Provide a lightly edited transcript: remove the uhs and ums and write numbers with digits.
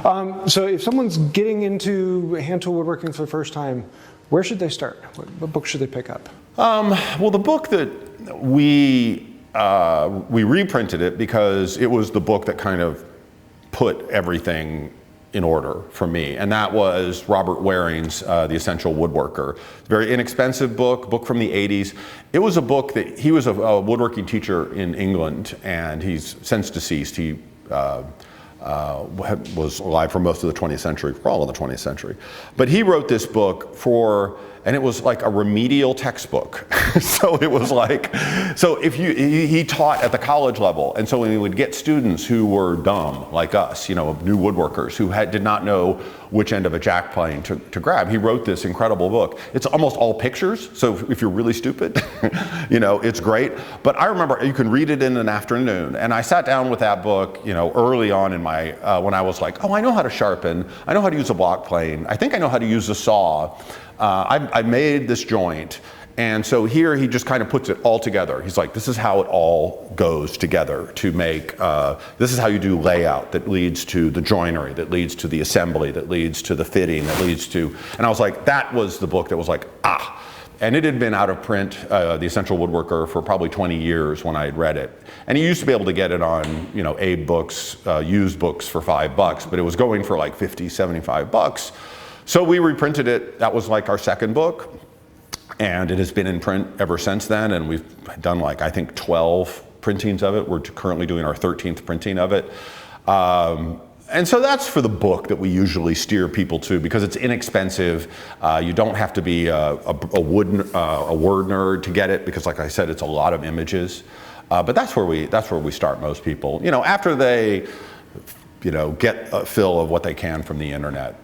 So if someone's getting into hand tool woodworking for the first time, where should they start? What book should they pick up? Well, the book that we reprinted it because it was the book that kind of put everything in order for me, and that was Robert Waring's The Essential Woodworker. Very inexpensive book from the 80s. It was a book that he was a woodworking teacher in England, and he's since deceased. He was alive for most of the 20th century, for all of the 20th century. But he wrote this book and it was like a remedial textbook. So it was like, he taught at the college level, and so when he would get students who were dumb, like us, new woodworkers, who did not know which end of a jack plane to grab, he wrote this incredible book. It's almost all pictures, so if you're really stupid, it's great. But I remember you can read it in an afternoon, and I sat down with that book, early on in my, when I was like, oh, I know how to sharpen, I know how to use a block plane, I think I know how to use a saw. I made this joint, and so here he just kind of puts it all together. He's like, this is how it all goes together to make, this is how you do layout that leads to the joinery, that leads to the assembly, that leads to the fitting, that leads to, and I was like, that was the book that was like, ah. And it had been out of print, The Essential Woodworker, for probably 20 years when I had read it. And you used to be able to get it on, Abe Books, used books for $5, but it was going for like 50, 75 bucks. So we reprinted it. That was like our second book, and it has been in print ever since then, and we've done I think 12 printings of it. We're currently doing our 13th printing of it. And so that's for the book that we usually steer people to, because it's inexpensive. You don't have to be a word nerd to get it, because like I said, it's a lot of images. But that's where we start most people. After they get a fill of what they can from the internet.